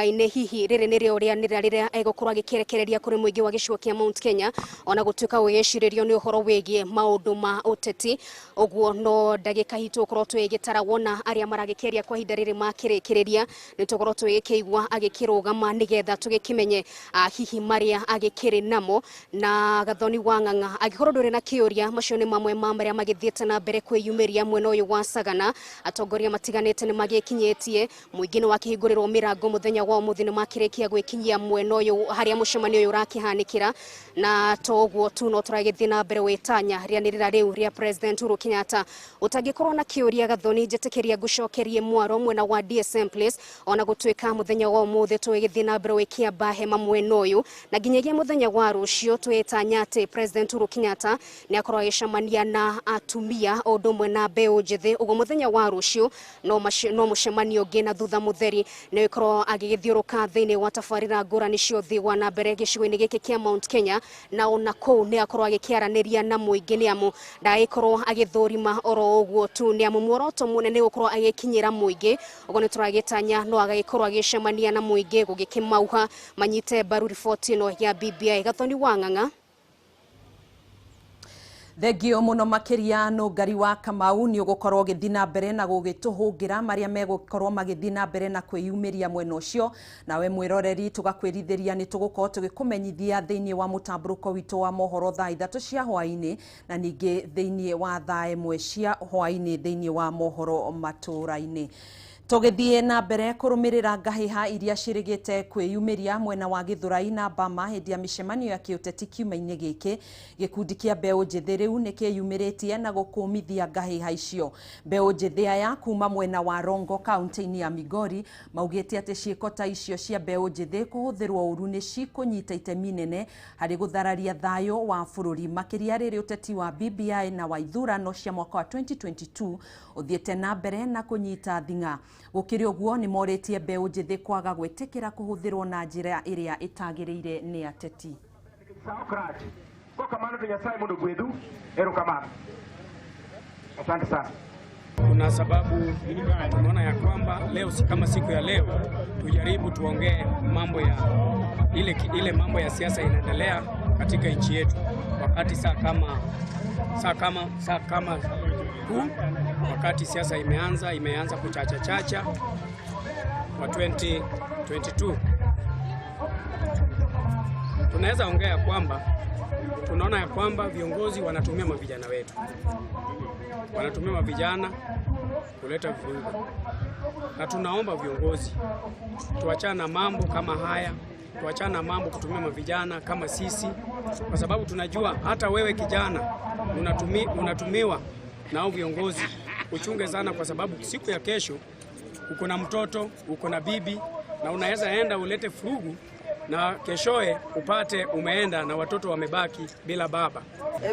Ine hihi riri nirio riria egokorwo agikerekereria kuri muingi wa gicigo kia Mount Kenya ona gutuika wegeciririo ni uhoro wegie maundu ma uteti uguo no ndagika hitu korwo twigitara wona aria maragikeria kwa hinda riri makirikiriria ni tukorwo twigikeigwa agikirugama nigetha tugikimenye hihi maria agikiri namo na Gathoni wang'ang'a agikorwo nduri na kiuria macio ni mamwe ma maria magithiete na mbere kwiyumiria mwena uyu wa Sagana atongoria matiganite ni magikinyetie muingi ni wakihingurirwo mirango muthenya wa muthini makirekia gwikinyia mwena uyu haria mucemanio uyu urakihanikira na toguo tu no turagithii na mbere wetanya rianirira riu ria President Uhuru Kenyatta utagikorwo na kiuria Gathoni njetikiria gucokerie mwaro mwena wa DSM Place ona gutuika muthenya wa umuthi twigithii na mbere wikia bahema mwena uyu na ginyagia muthenya wa rucio twetanya ati President Uhuru Kenyatta ni akorwo agicemania na atumia undu mwena mbeu njithi uguo muthenya wa rucio no mucemanio ngina thutha mutheri ni ikorwo agigithiuruka thiini wa tafarira ngurani ciothe wa na mbere gicigo-ini giki kia Mount Kenya na ona kou ni akorwo agikiaraniria na muingi ni amu ndaikorwo agithurima oro uguo tu ni amu muoroto munene gukorwo agikinyira muingi uguo ni turagitanya no agagikorwo agicemania na muingi gugikimauha manyite mbaru riboti ino ya BBI. Gathoni wang'ang'a. Thegio muno makiria no ngari wa Kamau ni ugukorwo githina mbere na gugituhungira maria megukorwo magithina mbere na kwiyumiria mwena ucio nawe mwiroreri tugakwirithiria ni tugukorwo tugikumenyithia thiini wa mutamburuko witu wa mohoro thaa 3 cia hwaini na ningi thiini wa thaa 1 cia hwaini thiini wa mohoro matura-ini. Tugithie na mbere kurumirira ngahiha iria cirigite kwiyumiria mwena wa Githurai na Bama hindi ya micemanio ya kiuteti kiuma-ini giki gikundi kia mbeu njithi riu nikiyumiritie na gukumithia ngahiha icio. Mbeu njithi aya kuma mwena wa Rongo kaunti-ini ya Migori maugite ati ciiko ta icio cia mbeu njithi kuhuthirwo uru ni cikunyita itemi nene hari guthararia thayo wa bururi makiria riri uteti wa BBI na wa ithurano cia mwaka wa 2022 uthiete na mbere na kunyita thinga. Gukiri uguo ni moritie mbeu njithi kwaga gwitikira kuhuthirwo na njira iria itagiriire ni ateti. Asante sana. Kuna sababu tunaona ya kwamba leo si kama siku ya leo tujaribu tuongee mambo ya ile mambo ya siasa inaendelea katika nchi yetu wakati saa kama huu wakati siasa imeanza kuchacha kwa 2022. Tunaweza ongea kwamba tunaona ya kwamba viongozi wanatumia mavijana wetu. Wanatumia mavijana kuleta vurugu. Na tunaomba viongozi tuachane na mambo kama haya, tuachane na mambo kutumia mavijana kama sisi kwa sababu tunajua hata wewe kijana unatumiwa na viongozi. Uchunge sana kwa sababu siku ya kesho uko na mtoto, uko na bibi na unaweza enda ulete furugu na keshoe upate umeenda na watoto wamebaki bila baba.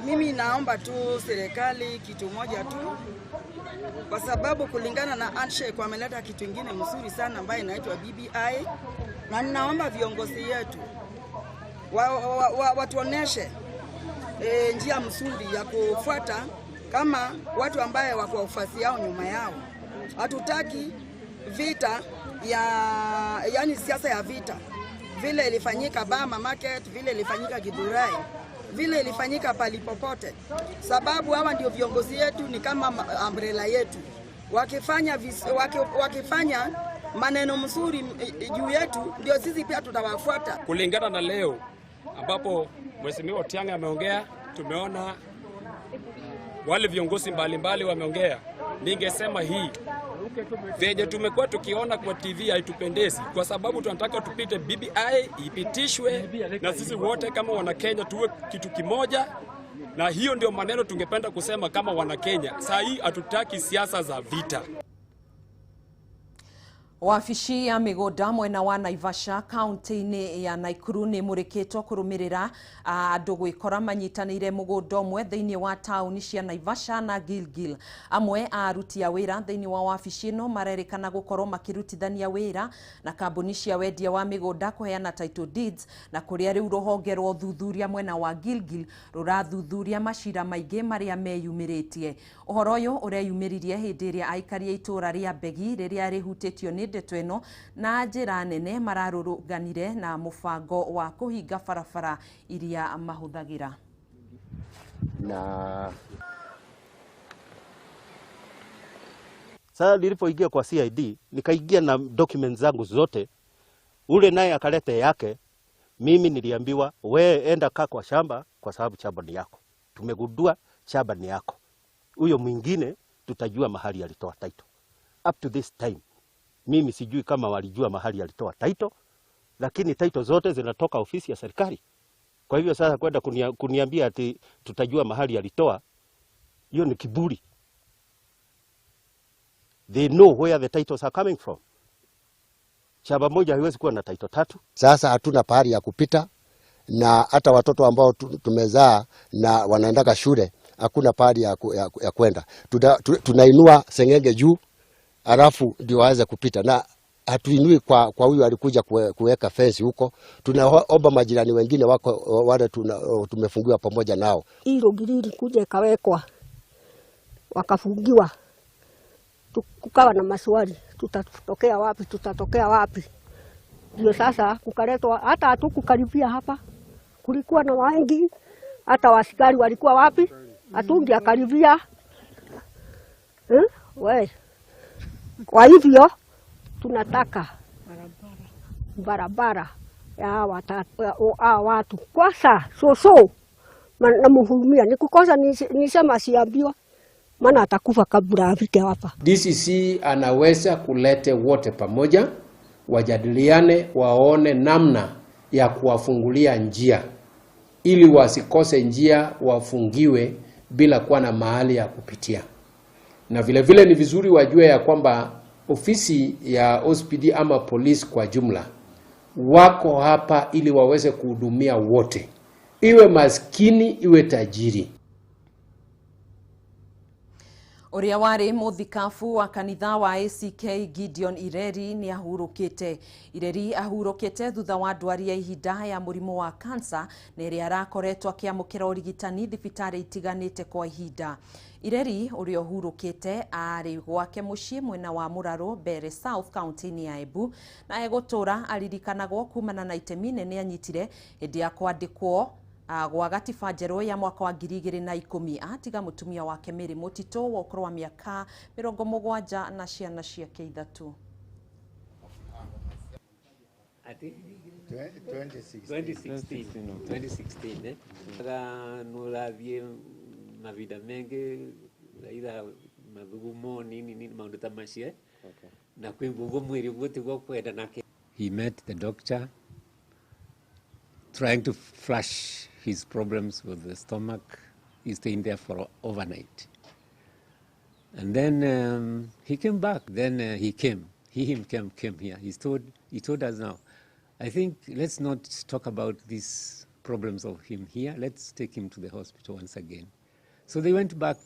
Mimi naomba tu serikali kitu moja tu kwa sababu kulingana na handshake wameleta kitu kingine mzuri sana ambayo inaitwa BBI na ninaomba viongozi yetu watuoneshe njia mzuri ya kufuata kama watu ambaye wako wafuasi yao nyuma yao. Hatutaki vita yani siasa ya vita. Vile ilifanyika Bama Market, vile ilifanyika Githurai, vile ilifanyika palipopote. Sababu hawa ndio viongozi yetu ni kama umbrella yetu. Wakifanya maneno mzuri juu yetu ndio sisi pia tutawafuata. Kulingana na leo ambapo Mheshimiwa Otianga ameongea, tumeona wale viongozi mbalimbali wameongea. Ningesema hii venye tumekuwa tukiona kwa TV haitupendezi kwa sababu tunataka tupite BBI ipitishwe na sisi wote kama wana Kenya tuwe kitu kimoja, na hiyo ndio maneno tungependa kusema kama wana Kenya. Saa hii hatutaki siasa za vita. Wafici ya migoda mwena wa Naivasha kaunti-ini ya Nakuru ni murikitwo kurumirira andu gwikora manyitanire mugoda umwe thiini wa tauni cia Naivasha na Gilgil. Amwe aruti a wira thiini wa wafici ino marerikana gukorwo makirutithania wira na kambuni cia wendia wa migoda kuheana title deeds na kuria riu ruhonge rwa thuthuria mwena wa Gilgil rurathuthuria macira maingi maria meyumiritie. Uhoro uyu ureyumiririe hindi iria aikari a itura ria Begi riria rihutitio ni ndeto ino na njira nene mararũrũnganire na mũbango wa kũhinga barabara iria mahũthagĩra. Na sasa nilipoingia kwa CID nikaingia na documents zangu zote, ule naye akalete yake. Mimi niliambiwa we enda kaa kwa shamba kwa sababu shamba ni yako, tumegundua shamba ni yako, huyo mwingine tutajua mahali alitoa title. Up to this time mimi sijui kama walijua mahali alitoa title, lakini title zote zinatoka ofisi ya serikali. Kwa hivyo sasa kwenda kuniambia ati tutajua mahali alitoa, hiyo ni kiburi. They know where the titles are coming from. Shamba moja haiwezi kuwa na title 3. Sasa hatuna pahali ya kupita, na hata watoto ambao tumezaa na wanaendaka shule hakuna pahali ya kwenda. Tunainua sengenge juu alafu ndio waweze kupita, na hatuinui kwa huyu alikuja kuweka fence huko. Tunaomba majirani wengine wako wale tumefungiwa pamoja nao. Hilo gilili kuja kawekwa wakafungiwa, kukawa na maswali, tutatokea wapi. Ndio sasa kukaletwa, hata hatukukaribia hapa, kulikuwa na wengi, hata wasikari walikuwa wapi, hatungi akaribia. Kwa hivyo tunataka barabara ya watu kwa saa na muhurumia, nikukosa nisema siambiwa, maana atakufa kabla afike hapa. DCC anaweza kulete wote pamoja, wajadiliane, waone namna ya kuwafungulia njia ili wasikose njia, wafungiwe bila kuwa na mahali ya kupitia. Na vile vile ni vizuri wajue ya kwamba ofisi ya OSPD ama polisi kwa jumla wako hapa ili waweze kuhudumia wote, iwe maskini iwe tajiri. Uria wari muthikafu wa kanitha wa ACK Gideon Ireri ni ahurukite. Ireri ahurukite thutha wa ndwari ya ihinda ya murimu wa kansa na iria arakoretwo akiamukira urigitani thibitari itiganite kwa ihinda. Ireri uria ahurukite ari gwake mucii mwena wa Muraro Bere South County ya Embu, na egutura aririkanagwo kumana na itemi nene anyitire hindi ya kwandikwo gwa gatiba njerũ ya mwaka wa 2010 atiga mutumia wake Mary Mutito wa ukuru wa miaka 70 na ciana ciake 3. 2016 nurathie mavida mengi ila mathugumo nini maundu ta macio na kwimbugo mwiri gutigwo kwenda nake. He met the doctor trying to flush his problems with the stomach. He stayed there for overnight. And then he came back. Then he came here. He told us now, I think let's not talk about these problems of him here. Let's take him to the hospital once again. So we went back,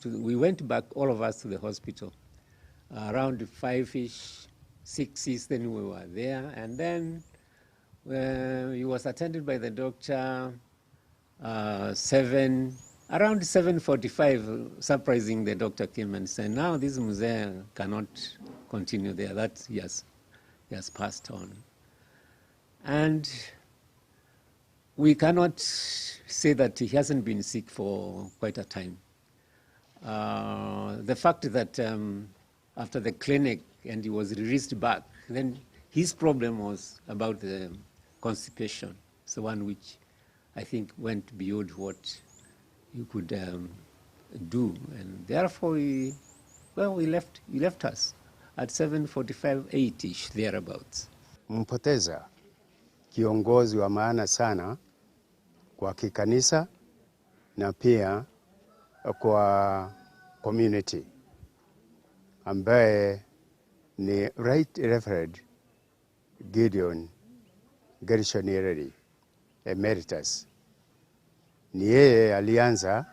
all of us, to the hospital. Around 5-ish, 6-ish, then we were there. And then he was attended by the doctor around 7:45. Surprising, the doctor came and said, now this mzee cannot continue there, that he has passed on. And we cannot say that he hasn't been sick for quite a time. The fact that after the clinic and he was released back, then his problem was about the constipation. It's the one which I think went beyond what you could do, and therefore he left us at 7:45, 8-ish thereabouts. Mpoteza kiongozi wa maana sana kwa kikanisa na pia kwa community, ambaye ni Right Reverend Gideon Ireri Emeritus. Ni yeye alianza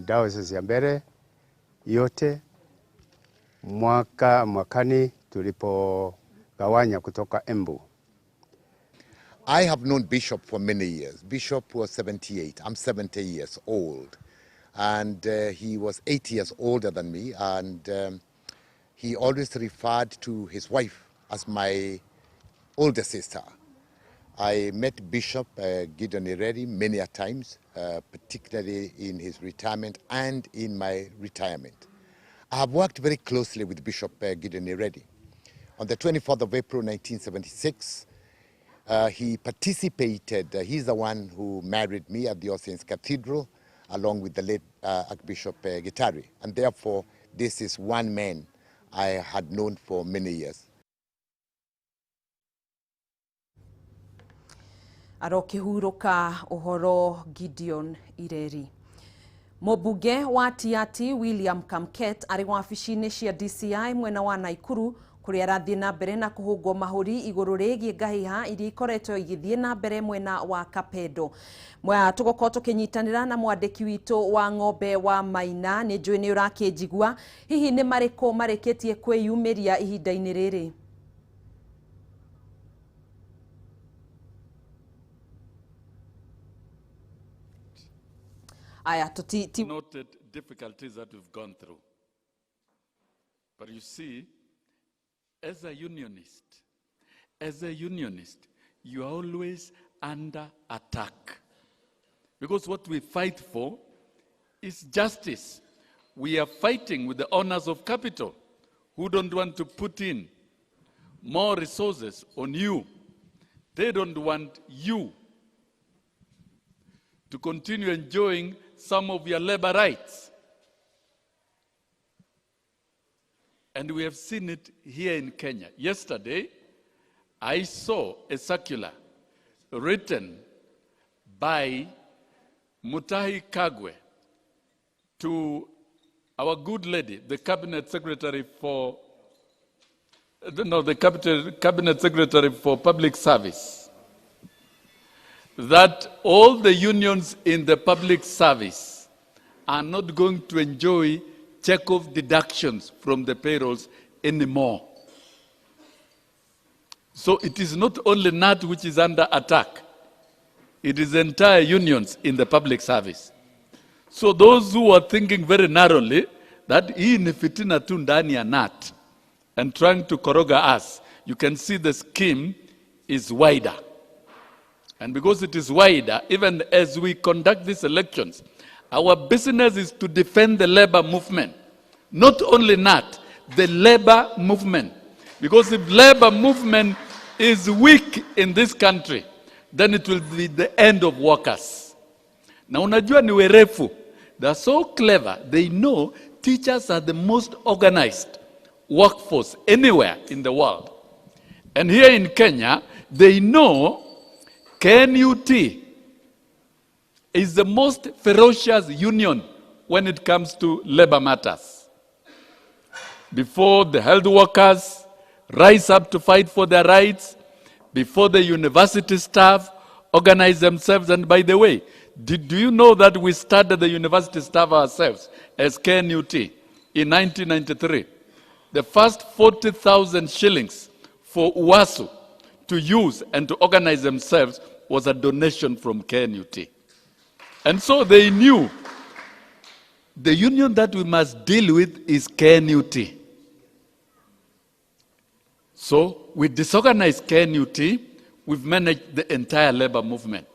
diocese ya Mbeere yote mwakani tulipogawanya kutoka Embu. I have known Bishop for many years. Bishop was 78. I'm 70 years old. And he was 8 years older than me. And he always referred to his wife as my older sister. I met Bishop Gideon Ireri many a times, particularly in his retirement and in my retirement. I have worked very closely with Bishop Gideon Ireri. On the 24th of April 1976, he participated, he's the one who married me at the All Saints Cathedral, along with the late Archbishop Gitari. And therefore, this is one man I had known for many years. Arokihuruka Ohoro Gideon Ireri. Mũmbunge wa Tiati William Kamket arĩ wabici-inĩ cia DCI mwena wa Naikuru kũrĩa arathiĩ na mbere na kũhũngwo mahũri igũrũ rĩgiĩ ngahĩha iria ikoretwo igĩthiĩ na mbere mwena wa Kapedo. Tũgũkorwo tũkĩnyitanĩra na mwandĩki witũ wa ng'ombe wa Maina, nĩ njũĩ nĩ ũrakĩnjigua. Hihi nĩ marĩkũ marĩkĩtie kwĩyumĩria ihinda-inĩ rĩrĩ? Noted difficulties that we've gone through. But you see, as a unionist, you are always under attack. Because what we fight for is justice. We are fighting with the owners of capital who don't want to put in more resources on you. They don't want you to continue enjoying some of your labor rights. And we have seen it here in Kenya. Yesterday, I saw a circular written by Mutahi Kagwe to our good lady, the Cabinet Secretary for Cabinet Secretary for Public Service, that all the unions in the public service are not going to enjoy check-off deductions from the payrolls anymore. So it is not only NAT which is under attack, it is entire unions in the public service. So those who are thinking very narrowly that hii ni fitina tu ndani ya NAT and trying to koroga us, you can see the scheme is wider. And because it is wider, even as we conduct these elections, our business is to defend the labor movement. Not only that, the labor movement. Because if labor movement is weak in this country, then it will be the end of workers. Na unajua ni werefu. They are so clever. They know teachers are the most organized workforce anywhere in the world. And here in Kenya, they know KNUT is the most ferocious union when it comes to labor matters. Before the health workers rise up to fight for their rights, before the university staff organize themselves, and by the way, do you know that we started the university staff ourselves as KNUT in 1993? The first 40,000 shillings for UASU to use and to organize themselves was a donation from KNUT. And so they knew the union that we must deal with is KNUT. So we disorganized KNUT, we've managed the entire labor movement.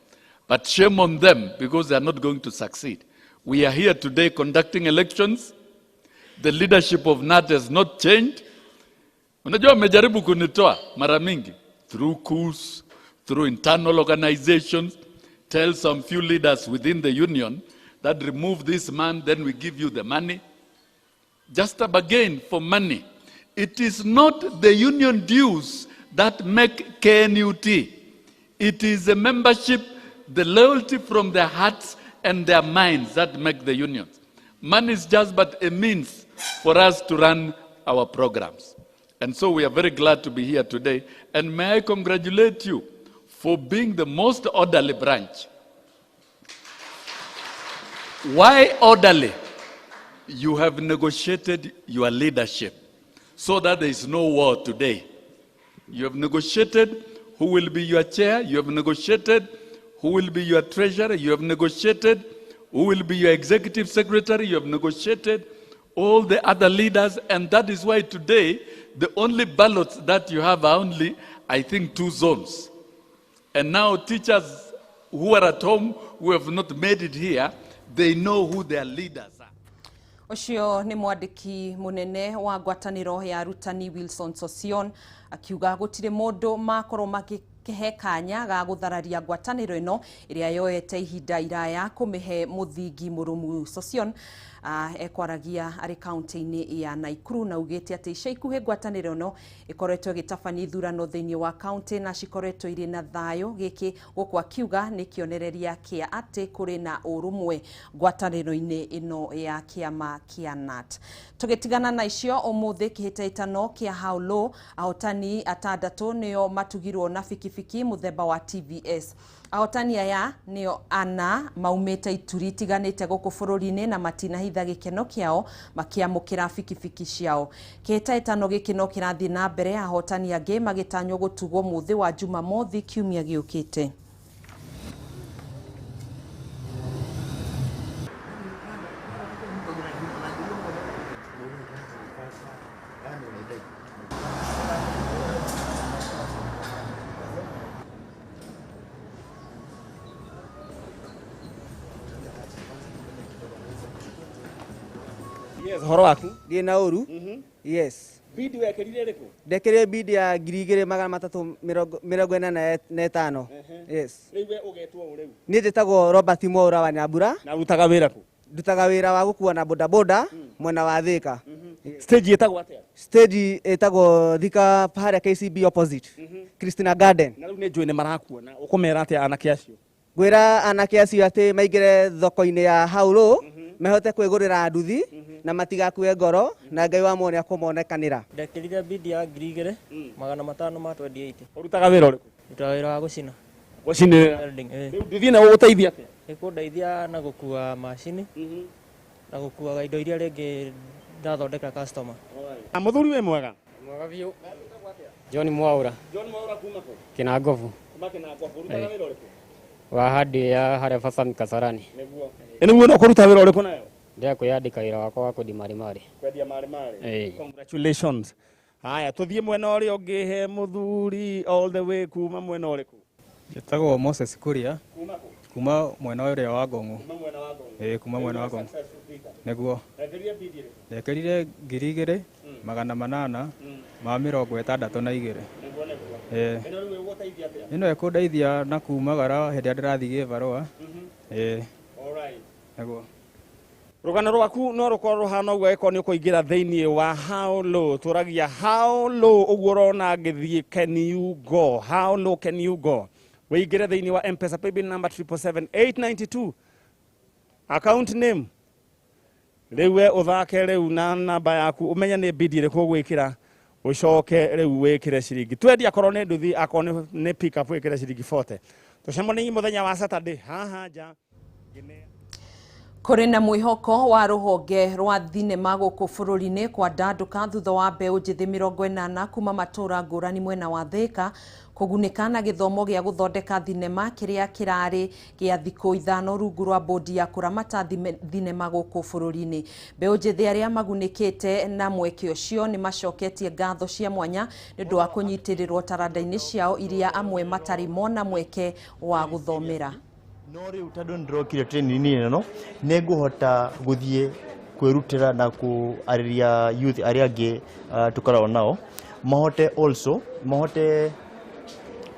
But shame on them because they are not going to succeed. We are here today conducting elections. The leadership of NAT has not changed. Unajua wamejaribu kunitoa mara mingi through coups, through internal organizations, tell some few leaders within the union that remove this man, then we give you the money. Just a bargain for money. It is not the union dues that make KNUT. It is the membership, the loyalty from their hearts and their minds that make the unions. Money is just but a means for us to run our programs. And so we are very glad to be here today. And may I congratulate you for being the most orderly branch. Why orderly? You have negotiated your leadership so that there is no war today. You have negotiated who will be your chair. You have negotiated who will be your treasurer. You have negotiated who will be your executive secretary. You have negotiated all the other leaders, and that is why today the only ballots that you have are only, I think, 2 zones. And now teachers who are at home, who have not made it here, they know who their leaders are. Ucio ni mwandiki munene wa ngwataniro ya arutani Wilson Sosion akiuga gutire mundu makorwo makihe kanya ga guthararia ngwataniro ino iria yoete ihinda iraya kumihe muthingi murumu. Sosion ekwaragia ari kaunti-ini ya Naikuru na ugite ati ica ikuhe ngwataniro no ikoretwo gitabania ithurano thiini wa kaunti na cikoretwo iri na thayo giki gukwa kiuga ni kionereria kia ati kuri na urumwe ngwataniro-ini ino ya kiama kia NAT. Tugitigana na icio umuthi kihitaitano kia haulo ahotani atandatu nio matugirwo na fikifiki muthemba wa TVS. Ahotani aya nio ana maumete ituri tiganite guku bururi-ini na matinahitha gikeno kiao makiamukira fikifiki ciao. Kihitaitano gikino kirathi na mbere ahotani angi magitanywo gutugwo muthi wa Jumamothi kiumia giukite. Yes, horo waku ndi na uru. Yes. Bidi wekerire riko? Ndekere bidi ya 2345. Yes. Riwe ugetwo uriu? Ni ndetagwo Robert Mwaura wa Nyambura. Na rutaga wira ku? Ndutaga wira wa gukua na boda boda mwena wa Thika. Stage etagwo atia? Stage etagwo Thika haria KCB opposite. Christina Garden. Na riu ni njui ni marakuona ukumera atia anake acio? Gwira anake acio ati maigire thoko-ini ya haulo mehote kwigurira nduthi na matigakue ngoro na Ngai wa mone akumonekanira. Ndekirire bidi ya 2500 ma 28. Urutaga wira uriku? Ndutaga wira wa gucina. Gucinira? Riu nduthi na uguteithia atia? Ikundeithia na gukua machine na gukua indo iria ringi ndathondeka customer. Muthuri we mwega? Mwega biu. John Mwaura. John Mwaura kuma ku? Kinangovu. Kuma Kinangovu. Urutaga wira uriku? Wa hadi ya haria Fasan Kasarani. Niguo. Eni no kuruta wira uriku nayo? Ndia kuyandika wira wakwa wa kuthi marimari. Kwendia marimari. Congratulations. Haya tuthie mwena uri ungi he muthuri all the way kuma mwena uriku? Njitagwo Moses Kuria. Kuma ku? Kuma mwena uria wa Gongo. Kuma mwena wa Gongo. Kuma mwena wa Gongo. Niguo. Ndekeria bidi iriku? Ndekerire 2800 ma 62. Niguo. Eno riu uguteithia atia? Ino ekundeithia na kumagara hindi ndirathi gibarua. All right. Niguo. Rugano rwaku no rukorwo ruhana uguo eko ni kuingira thiini wa how low turagia how low uguo rona ngithie can you go how low can you go weingire thiini wa M-Pesa paybill number 77892 account name riwe uthake riu na namba yaku umenya ni bidi ri kugwikira ucoke riu wikire ciringi twendi akorwo ni nduthi akorwo ni pick up wikire ciringi 40 tucemania muthenya wa Saturday haha ja Kuri na mwihoko wa ruhonge rwa thinema guku bururi-ini kwa ndanduka thutha wa mbeu njithi 80 kuma matura ngurani mwena wa Thika kugunika na githomo gia guthondeka thinema kiria kirari gia thiku 5 rungu rwa bodi ya kuramata thinema guku bururi-ini. Mbeu njithi aria magunikite na mweke ucio ni macoketie ngatho cia mwanya nindu wa kunyitirirwo taranda-ini ciao iria amwe matari mona mweke wa guthomera. No riu tondu ndirokire training ino ninguhota guthie kwirutira na kuariria youth aria angi tukoragwo nao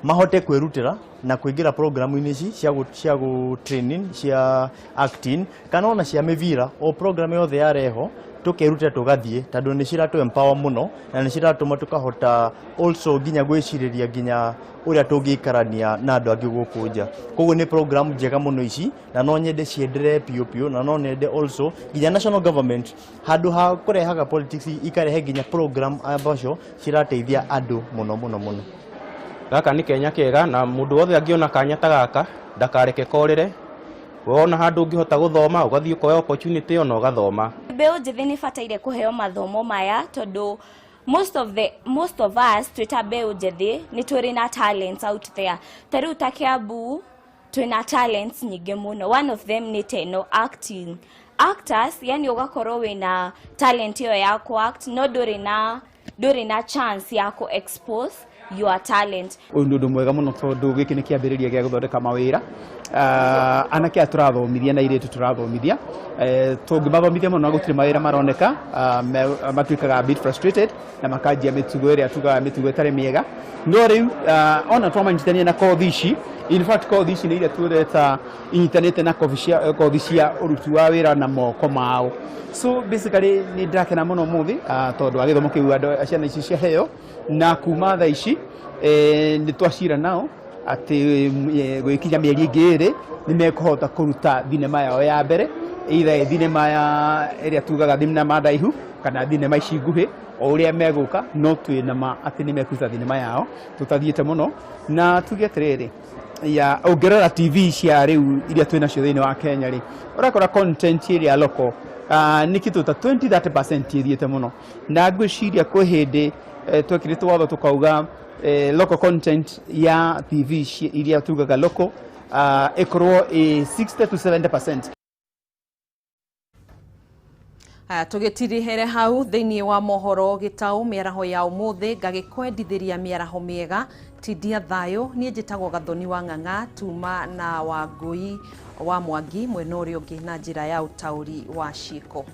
mahote kwirutira na kuingira programu-ini ici cia gu training cia acting kana ona cia mivira o program yothe yareho tukirutira tugathie tondu ni ciratu empower muno na ni ciratuma tukahota also ginya gwiciriria ginya uria tungikarania na andu angi guku nja koguo ni program njega muno ici na no nyende cienderee piu na no nyende also ginya national government handu ha kurehaga politics ikarehe ginya program ambacio cirateithia andu muno. Gaka ni Kenya kega na mundu wothe angiona kanya ta gaka ndakareke korire wona handu ngihota guthoma ugathii ukoya opportunity ona ugathoma. Mbeu njithi ni bataire kuheo mathomo maya tondu most of us twita mbeu njithi ni turi na talents out there. Tariu ta Kiambu twina talents nyingi muno. One of them ni teno acting. actors yani ugakorwo wina talent yo ya ku act no nduri na chance ya ku expose your talent. Undu mwega muno tondu giki ni kiambiriria gia guthondeka mawira anake aturathomithia na iretu turathomithia tungimathomithia muno gutire mawira maroneka matuikaga a bit frustrated na makanjia mitugo iria tugaga mitugo itari miega no riu ona twamanyitania na kothi ici. In fact kothi ici ni iria tureta inyitanite na kothi cia uruti wa wira na moko mao. So basically ni ndakena muno muthi tondu agithomo kiu andu ciana ici cia heo na kuma tha ici ni twacira nao ati gwikinya mieri ingiri ni mekuhota kuruta thinema yao ya mbere either thinema ya iria tugaga thinema ndaihu kana thinema ici nguhi o uria meguka no twina ma ati ni mekuruta thinema yao tutathiete muno na tuge atiriri ya ongerera TV cia riu iria twina cio thiini wa Kenya ri urakora content iria local ni kitu ta 20-30% ithiete muno na ngwiciria kwi hindi twekirite watho tukauga local content ya TV iria tugaga local ikorwo 60-70%. Tugitirihere hau thiini wa mohoro gitau miaraho ya umuthi ngagikwendithiria miaraho miega tidia thayo nie njitagwo Gathoni wa Ng'ang'a tuma na Wangui wa Mwangi mwena uria ungi na njira ya utauri wa Shiko.